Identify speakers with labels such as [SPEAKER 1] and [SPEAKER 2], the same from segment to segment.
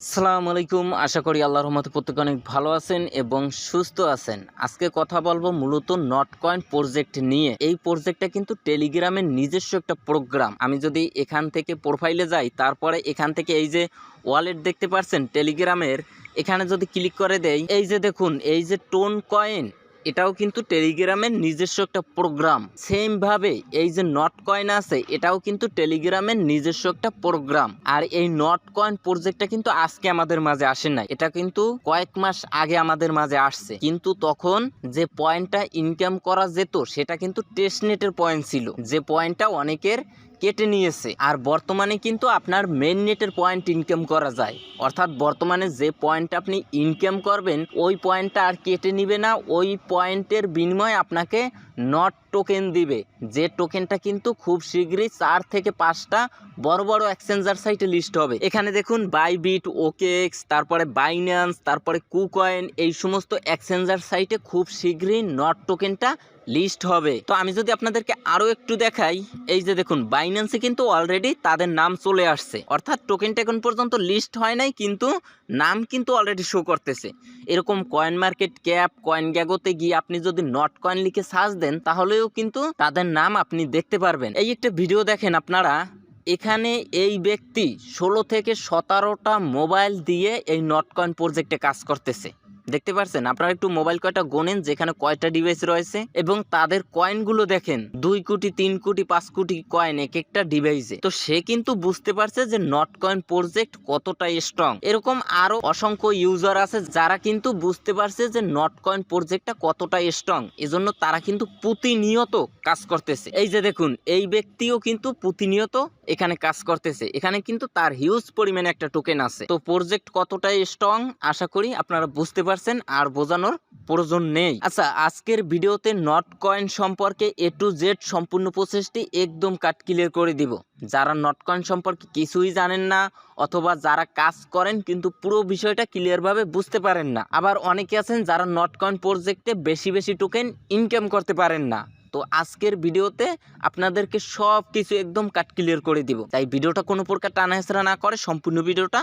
[SPEAKER 1] আসসালামু আলাইকুম। আশা করি আল্লাহর রহমতে প্রত্যেকে অনেক ভালো আছেন এবং সুস্থ আছেন। আজকে কথা বলবো মূলত নটকয়েন প্রজেক্ট নিয়ে। এই প্রজেক্টটা কিন্তু টেলিগ্রামের নিজস্ব একটা প্রোগ্রাম। আমি যদি এখান থেকে প্রোফাইলে যাই, তারপরে এখান থেকে এই যে ওয়ালেট দেখতে পাচ্ছেন টেলিগ্রামের, এখানে যদি ক্লিক করে দেই, এই যে দেখুন এই যে টোন কয়েন, এটাও কিন্তু টেলিগ্রামের নিজস্ব একটা প্রোগ্রাম। সেম ভাবে এই যে নট কয়েন আছে, এটাও কিন্তু টেলিগ্রামের নিজস্ব একটা প্রোগ্রাম। আর এই নট কয়েন প্রজেক্টটা কিন্তু আজকে আমাদের মাঝে আসে নাই, এটা কিন্তু কয়েক মাস আগে আমাদের মাঝে আসছে। কিন্তু তখন যে পয়েন্টটা ইনকাম করা যেত সেটা কিন্তু টেস্টনেটের পয়েন্ট ছিল, যে পয়েন্টটা অনেকের কেটে নিয়েছে। আর বর্তমানে কিন্তু আপনার মেন নেটের পয়েন্ট ইনকাম করা যায়, অর্থাৎ বর্তমানে যে পয়েন্ট আপনি ইনকাম করবেন ওই পয়েন্টটা আর কেটে নিবে না, ওই পয়েন্টের বিনিময়ে আপনাকে নট টোকেন দিবে। যে টোকেনটা কিন্তু খুব শীঘ্রই 4 থেকে 5টা বড় বড় এক্সচেঞ্জার সাইটে লিস্ট হবে। এখানে দেখুন বাইবিট, ওকেএক্স, তারপরে বাইন্যান্স, তারপরে কুকয়েন, এই সমস্ত এক্সচেঞ্জার সাইটে খুব শীঘ্রই নট টোকেনটা লিস্ট হবে। তো আমি যদি আপনাদেরকে আরও একটু দেখাই, এই যে দেখুন বাইন্যান্সে কিন্তু অলরেডি তাদের নাম চলে আসছে, অর্থাৎ টোকেনটা এখন পর্যন্ত লিস্ট হয় নাই কিন্তু নাম কিন্তু অলরেডি শো করতেছে। এরকম কয়েন মার্কেট ক্যাপ, কয়েন গ্যাগোতে গিয়ে আপনি যদি নট কয়েন লিখে সার্চ দেন তাহলেও কিন্তু তাদের নাম আপনি দেখতে পারবেন। এই একটা ভিডিও দেখেন আপনারা, এখানে এই ব্যক্তি 16 থেকে 17টা মোবাইল দিয়ে এই নটকয়েন প্রজেক্টে কাজ করতেছে। দেখতে পাচ্ছেন? আপনারা একটু মোবাইল কয়টা গোনেন যেখানে কয়টা ডিভাইস রয়েছে এবং তাদের কয়েনগুলো দেখেন, 2 কোটি, 3 কোটি, 5 কোটি কয়েন এক একটা ডিভাইসে। তো সে কিন্তু বুঝতে পারছে যে নটকয়েন প্রজেক্ট কতটা স্ট্রং। এরকম আরো অসংখ্য ইউজার আছে যারা কিন্তু বুঝতে পারছে যে নটকয়েন প্রজেক্টটা কতটা স্ট্রং, এজন্য তারা কিন্তু প্রতিনিয়ত কাজ করতেছে। এই যে দেখুন এই ব্যক্তিও কিন্তু প্রতিনিয়ত এখানে কাজ করতেছে। এখানে কিন্তু তার হিউজ পরিমাণে একটা টোকেন আছে। তো প্রজেক্ট কতটা স্ট্রং আশা করি আপনারা বুঝতে পারছেন, আর বোঝানোর প্রয়োজন নেই। আচ্ছা, আজকের ভিডিওতে নটকয়েন সম্পর্কে A to Z সম্পূর্ণ প্রসেসটি একদম কাট ক্লিয়ার করে দিব। যারা নটকয়েন সম্পর্কে কিছুই জানেন না, অথবা যারা কাজ করেন কিন্তু পুরো বিষয়টা ক্লিয়ারভাবে বুঝতে পারেন না, আবার অনেকে আছেন যারা নটকয়েন প্রজেক্টে বেশি বেশি টোকেন ইনকাম করতে পারেন না। তো আজকের ভিডিওতে আপনাদেরকে সব কিছু একদম কাট ক্লিয়ার করে দিব। তাই ভিডিওটা কোনো প্রকার টানাহেঁচড়া না করে সম্পূর্ণ ভিডিওটা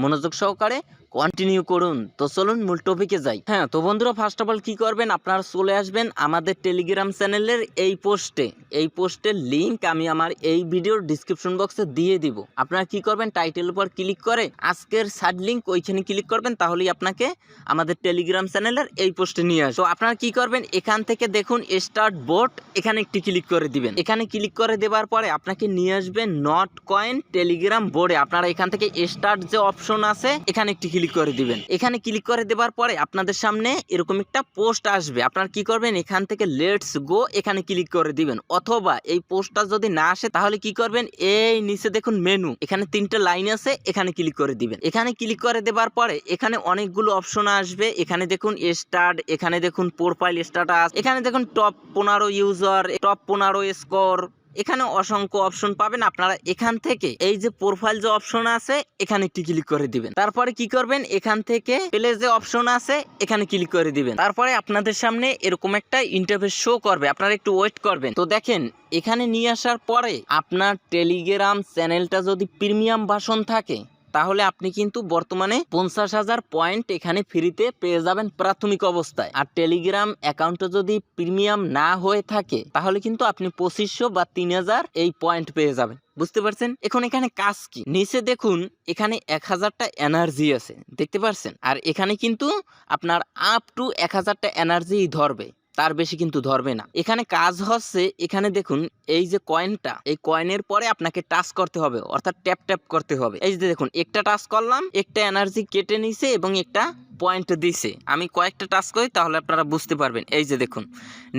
[SPEAKER 1] মনোযোগ সহকারে কন্টিনিউ করুন। তো চলুন মূল টপিকে যাই। হ্যাঁ, তো বন্ধুরা ফার্স্ট অফ অল কী করবেন, আপনারা চলে আসবেন আমাদের টেলিগ্রাম চ্যানেলের এই পোস্টে। এই পোস্টের লিঙ্ক আমি আমার এই ভিডিওর ডিসক্রিপশন বক্সে দিয়ে দিব। আপনারা কি করবেন, টাইটেলের উপর ক্লিক করে আজকের সাইড লিঙ্ক ওইখানে ক্লিক করবেন, তাহলেই আপনাকে আমাদের টেলিগ্রাম চ্যানেলের এই পোস্টে নিয়ে আসবে। তো আপনারা কি করবেন, এখান থেকে দেখুন স্টার্ট বোট, এখানে একটি ক্লিক করে দিবেন। এখানে ক্লিক করে দেওয়ার পরে আপনাকে নিয়ে আসবে নটকয়েন টেলিগ্রাম বোর্ডে। আপনারা এখান থেকে স্টার্ট যে অপশন আছে এখানে একটি ক্লিক করে দিবেন। এখানে ক্লিক করে দেওয়ার পরে আপনাদের সামনে এরকম একটা পোস্ট আসবে। আপনারা কি করবেন, এখান থেকে লেটস গো এখানে ক্লিক করে দিবেন, অথবা এই পোস্টটা যদি না আসে তাহলে কি করবেন, এই নিচে দেখুন মেনু, এখানে 3টে লাইন আছে, এখানে ক্লিক করে দিবেন। এখানে ক্লিক করে দেওয়ার পরে এখানে অনেকগুলো অপশন আসবে। এখানে দেখুন স্টার্ট, এখানে দেখুন প্রোফাইল স্ট্যাটাস, এখানে দেখুন টপ 15 ইউজার, টপ 15 স্কোর, এখানে অসংখ্য অপশন পাবেন। আপনারা এখান থেকে এই যে প্রোফাইল যে অপশন আছে এখানে একটি ক্লিক করে দিবেন। তারপরে কি করবেন, এখান থেকে প্লে যে অপশন আছে এখানে ক্লিক করে দিবেন। তারপরে আপনাদের সামনে এরকম একটা ইন্টারফেস শো করবে, আপনারা একটু ওয়েট করবেন। তো দেখেন এখানে নিয়ে আসার পরে আপনার টেলিগ্রাম চ্যানেলটা যদি প্রিমিয়াম ভার্সন থাকে তাহলে আপনি কিন্তু বর্তমানে 50,000 পয়েন্ট এখানে ফ্রিতে পেয়ে যাবেন প্রাথমিক অবস্থায়। আর টেলিগ্রাম অ্যাকাউন্টে যদি প্রিমিয়াম না হয়ে থাকে তাহলে কিন্তু আপনি 2500 বা 3000 এই পয়েন্ট পেয়ে যাবেন। বুঝতে পারছেন? এখন এখানে কাজ কি, নিচে দেখুন এখানে 1000টা এনার্জি আছে, দেখতে পারছেন? আর এখানে কিন্তু আপনার আপ টু 1000টা এনার্জি ধরবে, তার বেশি কিন্তু ধরবে না। এখানে কাজ হচ্ছে, এখানে দেখুন এই যে কয়েনটা, এই কয়েনের পরে আপনাকে টাচ করতে হবে, অর্থাৎ ট্যাপ ট্যাপ করতে হবে। এই যে দেখুন একটা টাচ করলাম, একটা এনার্জি কেটে নিছে এবং একটা পয়েন্ট দিছে। আমি কয়েকটা টাচ করি তাহলে আপনারা বুঝতে পারবেন। এই যে দেখুন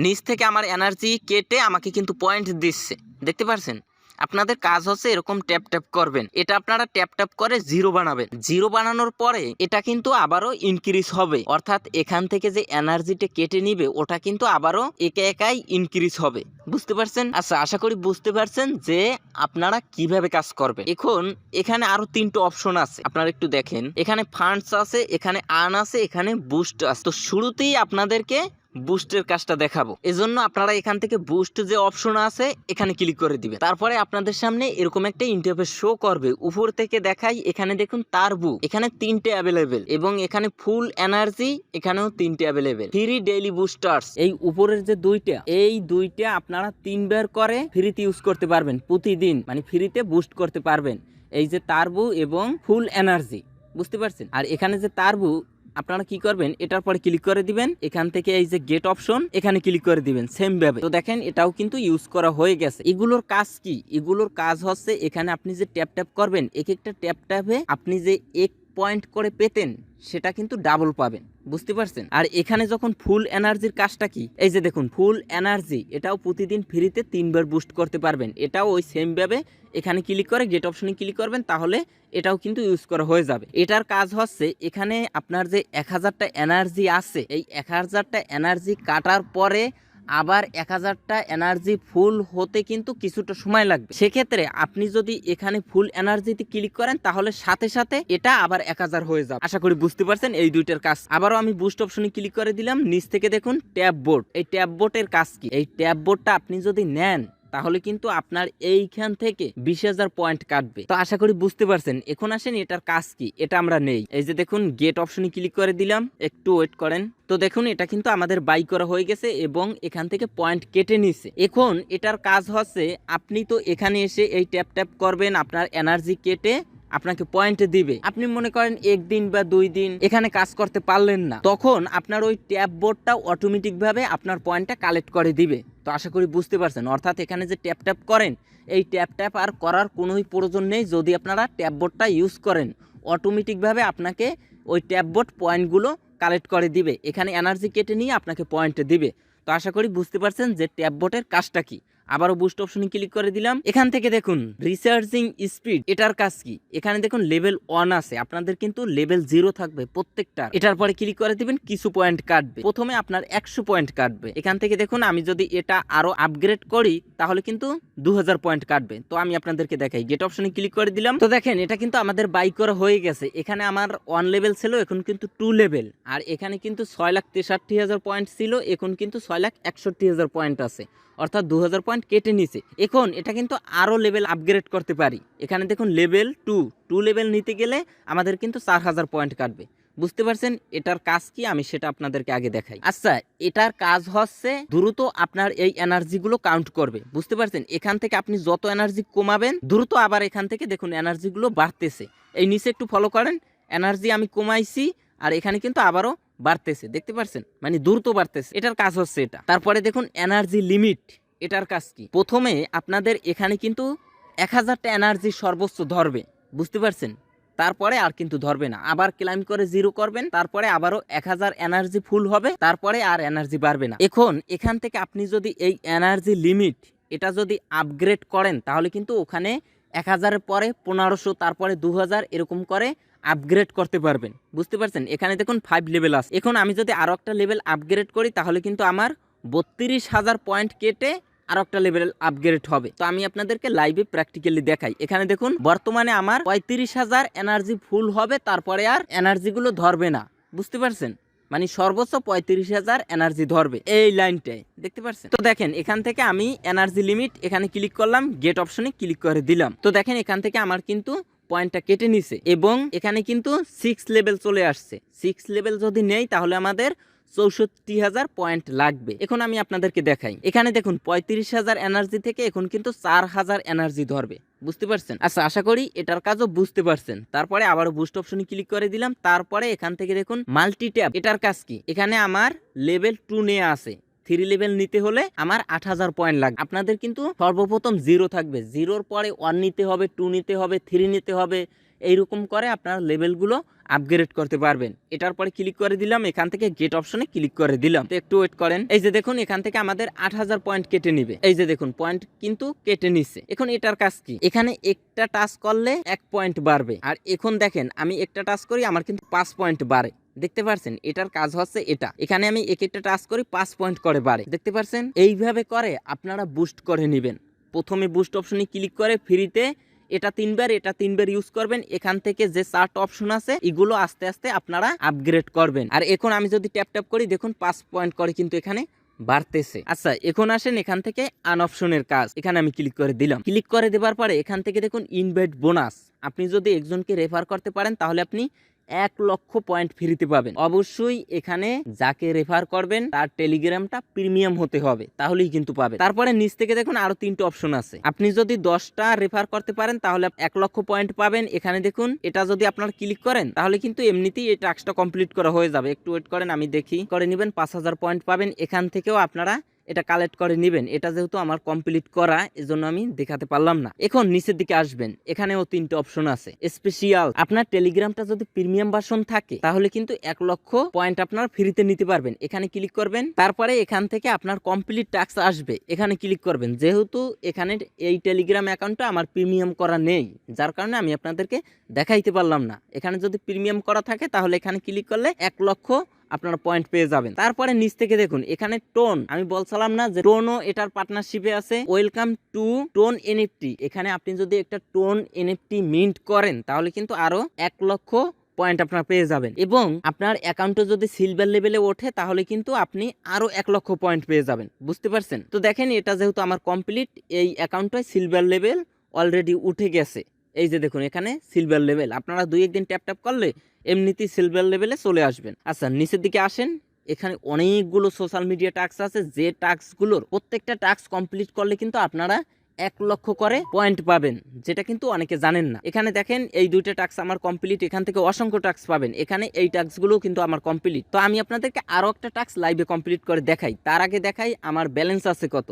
[SPEAKER 1] নিচ থেকে আমার এনার্জি কেটে আমাকে কিন্তু পয়েন্ট দিচ্ছে, দেখতে পারছেন? আপনাদের কাজ হচ্ছে এরকম ট্যাপ ট্যাপ করবেন। এটা আপনারা ট্যাপ ট্যাপ করে জিরো বানাবেন। জিরো বানানোর পরে এটা কিন্তু আবারও ইনক্রিজ হবে, অর্থাৎ এখান থেকে যে এনার্জিটা কেটে নিবে ওটা কিন্তু আবারও একা একাই ইনক্রিজ হবে। বুঝতে পারছেন? আচ্ছা, আশা করি বুঝতে পারছেন যে আপনারা কিভাবে কাজ করবেন। এখন এখানে আরো 3টে অপশন আছে, আপনারা একটু দেখেন। এখানে ফান্ডস আছে, এখানে আর্ন আছে, এখানে বুস্ট আছে। তো শুরুতেই আপনাদেরকে বুস্টের কাজটা দেখাবো। এজন্য আপনারা এখান থেকে বুস্ট যে অপশন আছে এখানে ক্লিক করে দিবেন। তারপরে আপনাদের সামনে এরকম একটা ইন্টারফেস শো করবে। উপর থেকে দেখাই, এখানে দেখুন তারবু, এখানে 3টে অ্যাভেলেবেল এবং এখানে ফুল এনার্জি, এখানেও 3টে অ্যাভেলেবেল। ফ্রি ডেইলি বুস্টার্স, এই উপরের যে দুইটা আপনারা 3বার করে ফ্রিতে ইউজ করতে পারবেন প্রতিদিন, মানে ফ্রিতে বুস্ট করতে পারবেন। এই যে তারবু এবং ফুল এনার্জি, বুঝতে পারছেন। আর এখানে যে তারবু আপনারা কি করবেন, এটার পরে ক্লিক করে দিবেন। এখান থেকে এই যে গেট অপশন এখানে ক্লিক করে দিবেন সেম ভাবে। তো দেখেন এটাও কিন্তু ইউজ করা হয়ে গেছে। এগুলোর কাজ কি? এগুলোর কাজ হচ্ছে এখানে আপনি যে ট্যাপ করবেন, এক একটা ট্যাপে আপনি যে 1 পয়েন্ট করে পেতেন সেটা কিন্তু ডাবল পাবেন, বুঝতে পারছেন। আর এখানে যখন ফুল এনার্জির কাজটা কি, এই যে দেখুন ফুল এনার্জি, এটাও প্রতিদিন ফ্রিতে 3বার বুস্ট করতে পারবেন। এটাও ওই সেম ভাবে এখানে ক্লিক করে গেট অপশনে ক্লিক করবেন, তাহলে এটাও কিন্তু ইউজ করা হয়ে যাবে। এটার কাজ হচ্ছে এখানে আপনার যে 1000টা এনার্জি আছে, এই 1000টা এনার্জি কাটার পরে আবার 1000টা এনার্জি ফুল হতে কিন্তু কিছুটা সময় লাগবে। সেক্ষেত্রে আপনি যদি এখানে ফুল এনার্জিতে ক্লিক করেন তাহলে সাথে সাথে এটা আবার 1000 হয়ে যাবে। আশা করি বুঝতে পারছেন এই দুইটার কাজ। আবারও আমি বুস্ট অপশনে ক্লিক করে দিলাম। নিচ থেকে দেখুন ট্যাব বোর্ড, এই ট্যাব বোর্ডের কাজ কি? এই ট্যাব বোর্ডটা আপনি যদি নেন তাহলে কিন্তু আপনার এইখান থেকে 20,000 পয়েন্ট কাটবে। তো আশা করি বুঝতে পারছেন। এখন আসেন এটার কাজ কি, এটা আমরা নেই। এই যে দেখুন গেট অপশনে ক্লিক করে দিলাম, একটু ওয়েট করেন। তো দেখুন এটা কিন্তু আমাদের বাই করা হয়ে গেছে এবং এখান থেকে পয়েন্ট কেটে নিছে। এখন এটার কাজ হচ্ছে আপনি তো এখানে এসে এই ট্যাপ করবেন, আপনার এনার্জি কেটে আপনাকে পয়েন্ট দিবে। আপনি মনে করেন 1 দিন বা 2 দিন এখানে কাজ করতে পারলেন না, তখন আপনার ওই ট্যাব বোর্ডটা অটোমেটিক ভাবে আপনার পয়েন্টটা কালেক্ট করে দিবে। তো আশা করি বুঝতে পারছেন। অর্থাৎ এখানে যে ট্যাপ করেন, এই ট্যাপ আর করার কোনোই প্রয়োজন নেই। যদি আপনারা ট্যাব বোর্ডটা ইউজ করেন, অটোমেটিক ভাবে আপনাকে ওই ট্যাব বোর্ড পয়েন্টগুলো কালেক্ট করে দিবে, এখানে এনার্জি কেটে নিয়ে আপনাকে পয়েন্ট দিবে। তো আশা করি বুঝতে পারছেন যে ট্যাব বোর্ডের কাজটা কি। আবারও বুস্ট অপশনে ক্লিক করে দিলাম। এখান থেকে দেখুন রিচার্জিং স্পিড, এটার কাজ কি? এখানে দেখুন লেভেল 1 আছে, আপনাদের কিন্তু লেভেল 0 থাকবে প্রত্যেকটা। এটার পরে ক্লিক করে দিবেন, কিছু পয়েন্ট কাটবে। প্রথমে আপনার 100 পয়েন্ট কাটবে। এখান থেকে দেখুন আমি যদি এটা আরো আপগ্রেড করি তাহলে কিন্তু 2000 পয়েন্ট কাটবে। তো আমি আপনাদেরকে দেখাই, গেট অপশনে ক্লিক করে দিলাম। তো দেখেন এটা কিন্তু আমাদের বাই করা হয়ে গেছে। এখানে আমার 1 লেভেল ছিল, এখন কিন্তু 2 লেভেল। আর এখানে কিন্তু 6,63,000 পয়েন্ট ছিল, এখন কিন্তু 6,61,000 পয়েন্ট আছে, অর্থাৎ 2000 পয়েন্ট কেটে নিছে। এখন এটা কিন্তু আরো লেভেল আপগ্রেড করতে পারি। এখানে দেখুন লেভেল 2 লেভেল নিতে গেলে আমাদের কিন্তু 4000 পয়েন্ট কাটবে। বুঝতে পারছেন এটার কাজ কি? আমি সেটা আপনাদেরকে আগে দেখাই। আচ্ছা, এটার কাজ হচ্ছে দ্রুত আপনার এই এনার্জিগুলো কাউন্ট করবে, বুঝতে পারছেন। এখান থেকে আপনি যত এনার্জি কমাবেন দ্রুত আবার এখান থেকে দেখুন এনার্জিগুলো বাড়তেছে। এই নিচে একটু ফলো করেন, এনার্জি আমি কমাইছি আর এখানে কিন্তু আবারও বাড়তেছে, দেখতে পাচ্ছেন, মানে দ্রুত বাড়তেছে। এটার কাজ হচ্ছে এটা। তারপরে দেখুন এনার্জি লিমিট, এটার কাজ কি? প্রথমে আপনাদের এখানে কিন্তু 1000টা এনার্জি সর্বোচ্চ ধরবে, বুঝতে পারছেন। তারপরে আর কিন্তু ধরবে না। আবার ক্লাইম করে 0 করবেন, তারপরে আবারও 1000 এনার্জি ফুল হবে, তারপরে আর এনার্জি বাড়বে না। এখন এখান থেকে আপনি যদি এই এনার্জি লিমিট এটা যদি আপগ্রেড করেন তাহলে কিন্তু ওখানে 1000-এর পরে 1500, তারপরে 2000 এরকম করে আপগ্রেড করতে পারবেন, বুঝতে পারছেন। এখানে দেখুন 5 লেভেল আছে। এখন আমি যদি আরো একটা লেভেল আপগ্রেড করি তাহলে কিন্তু আমার 32,000 পয়েন্ট কেটে আরো একটা লেভেল আপগ্রেড হবে। তো আমি আপনাদেরকে লাইভে প্র্যাকটিক্যালি দেখাই। এখানে দেখুন বর্তমানে আমার 35,000 এনার্জি ফুল হবে, তারপরে আর এনার্জিগুলো ধরবে না, বুঝতে পারছেন। মানে সর্বোচ্চ 35,000 এনার্জি ধরবে এই লাইনটায়, দেখতে পাচ্ছেন। তো দেখেন এখান থেকে আমি এনার্জি লিমিট এখানে ক্লিক করলাম, গেট অপশনে ক্লিক করে দিলাম। তো দেখেন এখান থেকে আমার কিন্তু পয়েন্টটা কেটে নিছে এবং এখানে কিন্তু 6 লেভেল চলে আসছে। 6 লেভেল যদি নেই তাহলে আমাদের 64,000 পয়েন্ট লাগবে। এখন আমি আপনাদেরকে দেখাই। এখানে দেখুন 35,000 এনার্জি থেকে এখন কিন্তু 4,000 এনার্জি ধরবে, বুঝতে পারছেন। আচ্ছা, আশা করি এটার কাজও বুঝতে পারছেন। তারপরে আবার বুস্ট অপশনে ক্লিক করে দিলাম। তারপরে এখান থেকে দেখুন মাল্টি ট্যাপ, এটার কাজ কি? এখানে আমার লেভেল 2 নিয়ে আছে। 3 লেভেল নিতে হলে আমার 8,000 পয়েন্ট লাগবে। আপনাদের কিন্তু সর্বপ্রথম 0 থাকবে, 0-র পরে 1 নিতে হবে, 2 নিতে হবে, 3 নিতে হবে, এইরকম করে আপনার লেভেলগুলো আপগ্রেড করতে পারবেন। এটার পরে ক্লিক করে দিলাম, এখান থেকে গেট অপশনে ক্লিক করে দিলাম। তো একটু ওয়েট করেন। এই যে দেখুন এখান থেকে আমাদের 8,000 পয়েন্ট কেটে নিবে। এই যে দেখুন পয়েন্ট কিন্তু কেটে নিচ্ছে। এখন এটার কাজ কি? এখানে একটা টাচ করলে 1 পয়েন্ট বাড়বে। আর এখন দেখেন আমি একটা টাচ করি, আমার কিন্তু 5 পয়েন্ট বাড়ে, দেখতে পারছেন। এটার কাজ হচ্ছে এটা। এখানে আমি একটা টাচ করি, 5 পয়েন্ট করে বাড়ে, দেখতে পারছেন। এইভাবে করে আপনারা বুস্ট করে নেবেন। প্রথমে বুস্ট অপশনে ক্লিক করে ফ্রিতে এটা 3বার ইউজ করবেন। এখান থেকে যে 4টা অপশন আছে এগুলো আস্তে আস্তে আপনারা আপগ্রেড করবেন। আর এখন আমি যদি ট্যাপ করি দেখুন 5 পয়েন্ট করে কিন্তু এখানে বাড়তেছে। আচ্ছা, এখন আসেন এখান থেকে আন অপশনের কাজ। এখানে আমি ক্লিক করে দিলাম। ক্লিক করে দেওয়ার পরে এখান থেকে দেখুন ইনভাইট বোনাস। আপনি যদি একজনকে রেফার করতে পারেন তাহলে আপনি 1 লক্ষ পয়েন্ট ফ্রিতে পাবেন। অবশ্যই এখানে যাকে রেফার করবেন তার টেলিগ্রামটা প্রিমিয়াম হতে হবে, তাহলেই কিন্তু পাবেন। তারপরে নিচ থেকে দেখুন আরো 3টা অপশন আছে। আপনি যদি 10টা রেফার করতে পারেন তাহলে 1 লক্ষ পয়েন্ট পাবেন। এখানে দেখুন এটা যদি আপনারা ক্লিক করেন তাহলে কিন্তু এমনিতেই এই টাস্কটা কমপ্লিট করা হয়ে যাবে। একটু ওয়েট করেন, আমি দেখি করে নেবেন। 5000 পয়েন্ট পাবেন। এখান থেকেও আপনারা এটা কালেক্ট করে নেবেন। এটা যেহেতু আমার কমপ্লিট করা এজন্য আমি দেখাতে পারলাম না। এখন নিচের দিকে আসবেন, এখানেও 3টা অপশন আছে। স্পেশাল, আপনার টেলিগ্রামটা যদি প্রিমিয়াম ভার্সন থাকে তাহলে কিন্তু 1 লক্ষ পয়েন্ট আপনার ফ্রিতে নিতে পারবেন। এখানে ক্লিক করবেন, তারপরে এখান থেকে আপনার কমপ্লিট টাস্ক আসবে, এখানে ক্লিক করবেন। যেহেতু এখানে এই টেলিগ্রাম অ্যাকাউন্টটা আমার প্রিমিয়াম করা নেই, যার কারণে আমি আপনাদেরকে দেখাইতে পারলাম না। এখানে যদি প্রিমিয়াম করা থাকে তাহলে এখানে ক্লিক করলে 1 লক্ষ আপনারা পয়েন্ট পেয়ে যাবেন। তারপরে নিচ থেকে দেখুন এখানে টোন, আমি বলছিলাম না যে টোনও এটার পার্টনারশিপে আছে। Welcome to tone NFT. এখানে আপনি যদি একটা টোন এনএফটি মিন্ট করেন তাহলে কিন্তু আরো 1 লক্ষ পয়েন্ট আপনারা পেয়ে যাবেন। এবং আপনার অ্যাকাউন্টে যদি সিলভার লেভেলে ওঠে তাহলে কিন্তু আপনি আরো 1 লক্ষ পয়েন্ট পেয়ে যাবেন। বুঝতে পারছেন? তো দেখেন এটা যেহেতু আমার কমপ্লিট, এই অ্যাকাউন্টটায় সিলভার লেভেল অলরেডি উঠে গেছে। এই যে দেখুন এখানে সিলভার লেভেল, আপনারা 2-1 দিন ট্যাপ করলে এমনিতেই সিলভার লেভেলে চলে আসবেন। আচ্ছা, নিচের দিকে আসেন, এখানে অনেকগুলো সোশ্যাল মিডিয়া টাস্ক আছে। যে টাস্কগুলোর প্রত্যেকটা টাস্ক কমপ্লিট করলে কিন্তু আপনারা 1 লক্ষ করে পয়েন্ট পাবেন, যেটা কিন্তু অনেকে জানেন না। এখানে দেখেন এই 2টা টাস্ক আমার কমপ্লিট, এখান থেকে অসংখ্য টাস্ক পাবেন। এখানে এই টাস্কগুলো কিন্তু আমার কমপ্লিট। তো আমি আপনাদেরকে আরো একটা টাস্ক লাইভে কমপ্লিট করে দেখাই। তার আগে দেখাই আমার ব্যালেন্স আছে কত।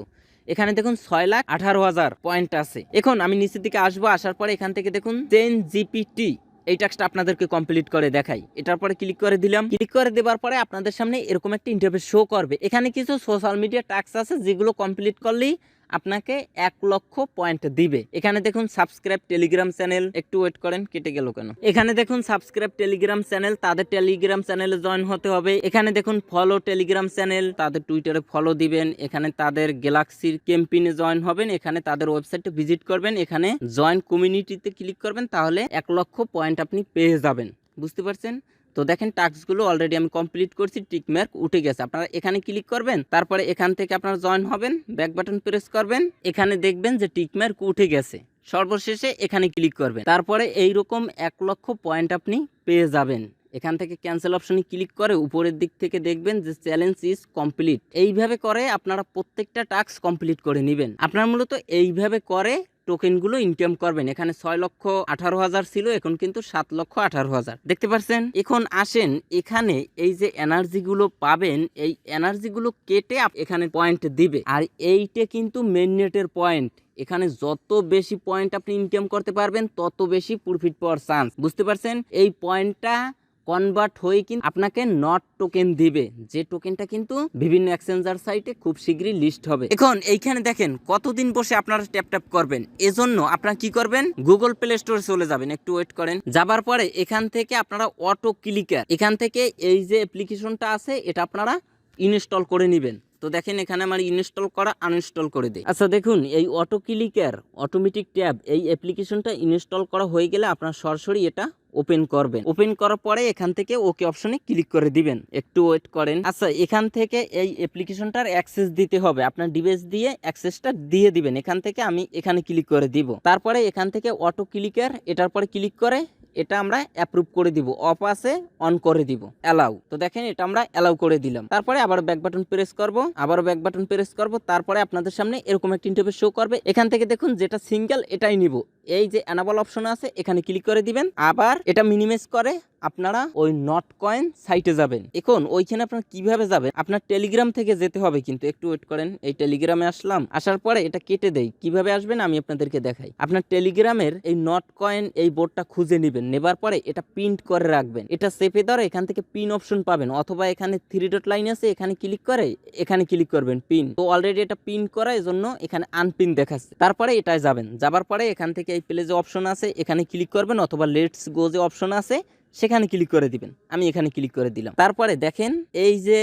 [SPEAKER 1] এখানে দেখুন 6,18,000 পয়েন্ট আছে। এখন আমি নিচের দিকে আসবো, আসার পরে এখান থেকে দেখুন 10 জিপিটি এই টাস্কটা আপনাদেরকে কমপ্লিট করে দেখাই। এটার পরে ক্লিক করে দিলাম। ক্লিক করে দেওয়ার পরে আপনাদের সামনে এরকম একটা ইন্টারফেস শো করবে। এখানে কিছু সোশ্যাল মিডিয়া টাস্ক আছে যেগুলো কমপ্লিট করলেই আপনাকে 1 লক্ষ পয়েন্ট দিবে। এখানে দেখুন সাবস্ক্রাইব টেলিগ্রাম চ্যানেল, একটু ওয়েট করেন, কেটে গেল কেন। এখানে দেখুন সাবস্ক্রাইব টেলিগ্রাম চ্যানেল, তাদের টেলিগ্রাম চ্যানেলে জয়েন হতে হবে। এখানে দেখুন ফলো টেলিগ্রাম চ্যানেল, তাদের টুইটারে ফলো দিবেন। এখানে তাদের গ্যালাক্সির ক্যাম্পেইনে জয়েন হবেন। এখানে তাদের ওয়েবসাইটে ভিজিট করবেন। এখানে জয়েন কমিউনিটিতে ক্লিক করবেন, তাহলে 1 লক্ষ পয়েন্ট আপনি পেয়ে যাবেন। বুঝতে পারছেন? তো দেখেন টাস্কগুলো অলরেডি আমি কমপ্লিট করছি, টিকমার্ক উঠে গেছে। আপনারা এখানে ক্লিক করবেন, তারপরে এখান থেকে আপনারা জয়েন হবেন, ব্যাক বাটন প্রেস করবেন, এখানে দেখবেন যে টিকমার্ক উঠে গেছে। সর্বশেষে এখানে ক্লিক করবেন, তারপরে এইরকম 1 লক্ষ পয়েন্ট আপনি পেয়ে যাবেন। এখান থেকে ক্যান্সেল অপশনে ক্লিক করে উপরের দিক থেকে দেখবেন যে চ্যালেঞ্জ ইজ কমপ্লিট। এইভাবে করে আপনারা প্রত্যেকটা টাস্ক কমপ্লিট করে নেবেন। আপনারা মূলত এইভাবে করে টোকেনগুলো ইনকাম করবেন। এখানে 6,18,000 ছিল, এখন কিন্তু 7,18,000 দেখতে পাচ্ছেন। এখন আসেন এখানে এই যে এনার্জিগুলো পাবেন, এই এনার্জিগুলো কেটে এখানে পয়েন্ট দিবে। আর এইটা কিন্তু মেইননেটের পয়েন্ট। এখানে যত বেশি পয়েন্ট আপনি ইনকাম করতে পারবেন তত বেশি প্রফিট পাওয়ার চান্স। বুঝতে পারছেন? এই পয়েন্টটা কনভার্ট হয়ে কিন্তু আপনাকে নট টোকেন দিবে, যে টোকেনটা কিন্তু বিভিন্ন এক্সচেঞ্জার সাইটে খুব শীঘ্রই লিস্ট হবে। এখন এইখানে দেখেন কতদিন বসে আপনারা ট্যাপ করবেন। এজন্য আপনারা কি করবেন, গুগল প্লে স্টোরে চলে যাবেন, একটু ওয়েট করেন। যাবার পরে এখান থেকে আপনারা অটো ক্লিকার, এখান থেকে এই যে অ্যাপ্লিকেশনটা আছে এটা আপনারা ইনস্টল করে নেবেন। তো দেখেন এখানে আমার ইনস্টল করা আনইনস্টল করে দিই। আচ্ছা দেখুন এই অটো ক্লিকার অটোমেটিক ট্যাব এই অ্যাপ্লিকেশনটা ইনস্টল করা হয়ে গেলে আপনার সরাসরি এটা ওপেন করবেন। ওপেন করার পরে এখান থেকে ওকে অপশনে ক্লিক করে দিবেন, একটু ওয়েট করেন। আচ্ছা এখান থেকে এই অ্যাপ্লিকেশনটার অ্যাক্সেস দিতে হবে, আপনার ডিভাইস দিয়ে অ্যাক্সেসটা দিয়ে দিবেন। এখান থেকে আমি এখানে ক্লিক করে দিব, তারপরে এখান থেকে অটো ক্লিকার এটার পরে ক্লিক করে এটা আমরা অ্যাপ্রুভ করে দিব, অফ আছে অন করে দিব, অ্যালাউ। তো দেখেন এটা আমরা অ্যালাউ করে দিলাম। তারপরে আবার ব্যাক বাটন প্রেস করব, আবার ব্যাক বাটন প্রেস করব, তারপরে আপনাদের সামনে এরকম একটা ইন্টারফেস শো করবে। এখান থেকে দেখুন যেটা সিঙ্গেল এটাই নিব, এই যে এনাবল অপশন আছে এখানে ক্লিক করে দিবেন। আবার এটা মিনিমাইজ করে আপনারা ওই নটকয়েন সাইটে যাবেন। এখন ওইখানে আপনারা কিভাবে যাবেন, আপনার টেলিগ্রাম থেকে যেতে হবে, কিন্তু একটু ওয়েট করেন। এই টেলিগ্রামে আসলাম, আসার পরে এটা কেটে দেই। কিভাবে আসবেন আমি আপনাদেরকে দেখাই। আপনার টেলিগ্রামের এই নটকয়েন এই বোর্ডটা খুঁজে নেবেন, নেবার পরে এটা প্রিন্ট করে রাখবেন। এটা সেভে ধরে এখান থেকে পিন অপশন পাবেন, অথবা এখানে 3 ডট লাইন আছে এখানে ক্লিক করে এখানে ক্লিক করবেন পিন। তো অলরেডি এটা পিন করা, এজন্য এখানে আনপিন দেখাচ্ছে। তারপরে এটাই যাবেন, যাবার পরে এখান থেকে এই প্লে যে অপশন আছে এখানে ক্লিক করবেন, অথবা লেটস গো যে অপশন আছে সেখানে ক্লিক করে দিবেন। আমি এখানে ক্লিক করে দিলাম। তারপরে দেখেন এই যে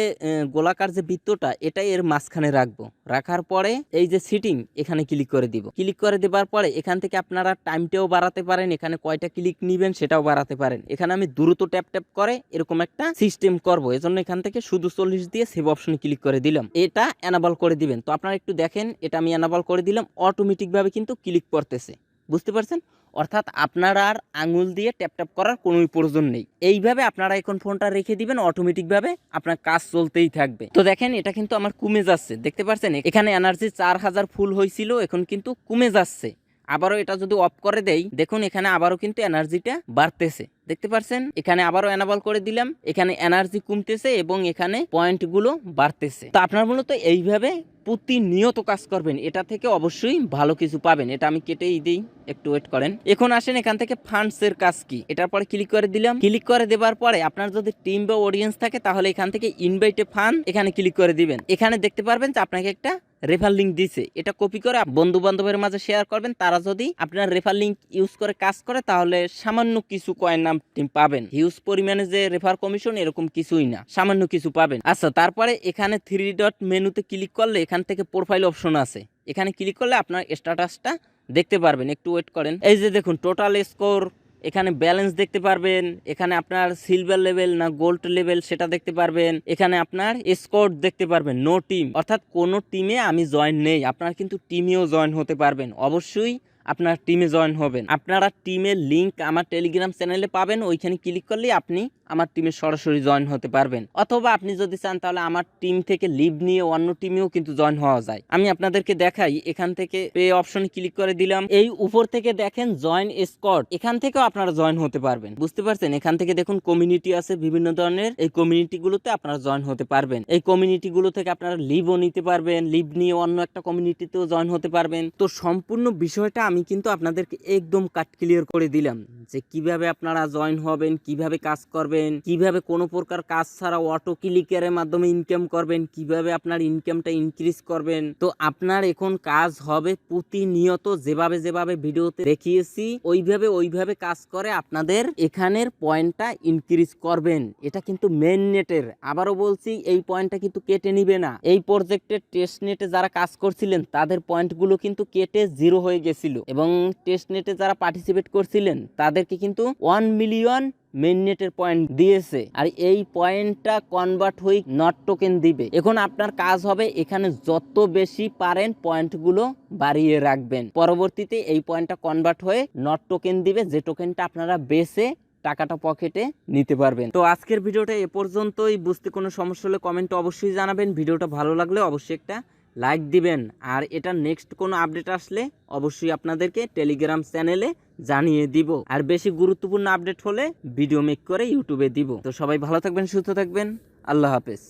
[SPEAKER 1] গোলাকার যে বৃত্তটা এটাই এর মাঝখানে রাখবো। রাখার পরে এই যে সিটিং এখানে ক্লিক করে দিব। ক্লিক করে দেবার পরে এখান থেকে আপনারা টাইমটাও বাড়াতে পারেন, এখানে কয়টা ক্লিক নিবেন সেটাও বাড়াতে পারেন। এখানে আমি দ্রুত ট্যাপ ট্যাপ করে এরকম একটা সিস্টেম করবো, এজন্য এখান থেকে শুধু 40 দিয়ে সেভ অপশনে ক্লিক করে দিলাম। এটা এনাবল করে দিবেন। তো আপনারা একটু দেখেন, এটা আমি এনাবল করে দিলাম, অটোমেটিক ভাবে কিন্তু ক্লিক করতেছে। বুঝতে পারছেন? অর্থাৎ আপনারা আর আঙুল দিয়ে ট্যাপ ট্যাপ করার কোনো প্রয়োজন নেই। এইভাবে আপনারা এখন ফোনটা রেখে দিবেন, অটোমেটিকভাবে আপনার কাজ চলতেই থাকবে। তো দেখেন এটা কিন্তু আমার কমে যাচ্ছে, দেখতে পাচ্ছেন এখানে এনার্জি 4000 ফুল হয়েছিল, এখন কিন্তু কমে যাচ্ছে। আবারও এটা যদি অফ করে দেই, দেখুন এখানে আবারও কিন্তু এনার্জিটা বাড়তেছে, দেখতে পাচ্ছেন। এখানে আবারও এনাবল করে দিলাম, এখানে এনার্জি কমতেছে এবং এখানে পয়েন্টগুলো বাড়তেছে। তো আপনার মূলত এইভাবে প্রতিনিয়ত কাজ করবেন, এটা থেকে অবশ্যই ভালো কিছু পাবেন। এটা আমি কেটেই দিই, একটু ওয়েট করেন। এখন আসেন এখান থেকে ফান্ডস এর কাজ কি, এটার পরে ক্লিক করে দিলাম। ক্লিক করে দেবার পরে আপনার যদি টিম বা অডিয়েন্স থাকে তাহলে এখান থেকে ইনভাইট এ ফান্ড এখানে ক্লিক করে দিবেন। এখানে দেখতে পারবেন যে আপনাকে একটা রেফার লিঙ্ক দিছে, এটা কপি করে বন্ধু বান্ধবের মাঝে শেয়ার করবেন। তারা যদি আপনার রেফার লিঙ্ক ইউজ করে কাজ করে তাহলে সামান্য কিছু কয়েন নাম পাবেন। হিউজ পরিমাণে যে রেফার কমিশন এরকম কিছুই না, সামান্য কিছু পাবেন। আচ্ছা, তারপরে এখানে 3 ডট মেনুতে ক্লিক করলে এখান থেকে প্রোফাইল অপশন আছে, এখানে ক্লিক করলে আপনার স্ট্যাটাসটা দেখতে পারবেন। একটু ওয়েট করেন। এই যে দেখুন টোটাল স্কোর, এখানে ব্যালেন্স দেখতে পারবেন, এখানে আপনার সিলভার লেভেল না গোল্ড লেভেল সেটা দেখতে পারবেন, এখানে আপনার স্কোর দেখতে পারবেন। নো টিম, অর্থাৎ কোনো টিমে আমি জয়েন নেই, আপনারা কিন্তু টিমেও জয়েন হতে পারবেন। অবশ্যই আপনার টিমে জয়েন হবেন। আপনারা টিমের লিঙ্ক আমার টেলিগ্রাম চ্যানেলে পাবেন, ওইখানে ক্লিক করলেই আপনি আমার টিমে সরাসরি জয়েন হতে পারবেন। অথবা আপনি যদি চান তাহলে আমার টিম থেকে লিভ নিয়ে অন্য টিমেও কিন্তু জয়েন হওয়া যায়। আমি আপনাদেরকে দেখাই, এখান থেকে পে অপশনে ক্লিক করে দিলাম। এই উপর থেকে দেখেন জয়েন স্কোয়াড, এখান থেকেও আপনারা জয়েন হতে পারবেন। বুঝতে পারছেন? এখান থেকে দেখুন কমিউনিটি আছে বিভিন্ন ধরনের, এই কমিউনিটি গুলোতে আপনারা জয়েন হতে পারবেন। এই কমিউনিটি গুলো থেকে আপনারা লিভও নিতে পারবেন, লিভ নিয়ে অন্য একটা কমিউনিটিতেও জয়েন হতে পারবেন। তো সম্পূর্ণ বিষয়টা আমি কিন্তু আপনাদেরকে একদম কাট ক্লিয়ার করে দিলাম যে কিভাবে আপনারা জয়েন হবেন, কিভাবে কাজ করবেন, কিভাবে কোনো প্রকার কাজ ছাড়া অটো ক্লিকের মাধ্যমে ইনকাম করবেন, কিভাবে আপনার ইনকামটা ইনক্রিজ করবেন। তো আপনার এখন কাজ হবে প্রতিনিয়ত যেভাবে যেভাবে ভিডিওতে দেখিয়েছি ওইভাবে কাজ করে আপনাদের এখানের পয়েন্টটা ইনক্রিজ করবেন। এটা কিন্তু মেইন নেটের, আবারও বলছি এই পয়েন্টটা কিন্তু কেটে নিবে না। এই প্রজেক্টের টেস্ট নেটে যারা কাজ করছিলেন তাদের পয়েন্টগুলো কিন্তু কেটে 0 হয়ে গেছিল এবং টেস্ট নেটে যারা পার্টিসিপেট করছিলেন তাদেরকে কিন্তু 1 মিলিয়ন মেইন নেটের পয়েন্ট দিয়েছে, আর এই পয়েন্টটা কনভার্ট হয়ে নট টোকেন দিবে। এখন আপনার কাজ হবে এখানে যত বেশি পারেন পয়েন্টগুলো বাড়িয়ে রাখবেন, পরবর্তীতে এই পয়েন্টটা কনভার্ট হয়ে নট টোকেন দিবে, যে টোকেনটা আপনারা বেচে টাকাটা পকেটে নিতে পারবেন। তো আজকের ভিডিওটা এ পর্যন্তই। বুঝতে কোনো সমস্যা হলে কমেন্টে অবশ্যই জানাবেন। ভিডিওটা ভালো লাগলে অবশ্যই একটা লাইক দিবেন, আর এটা নেক্সট কোনো আপডেট আসলে অবশ্যই আপনাদেরকে টেলিগ্রাম চ্যানেলে জানিয়ে দিব, আর বেশি গুরুত্বপূর্ণ আপডেট হলে ভিডিও মেক করে ইউটিউবে দিব। তো সবাই ভালো থাকবেন, সুস্থ থাকবেন, আল্লাহ হাফেজ।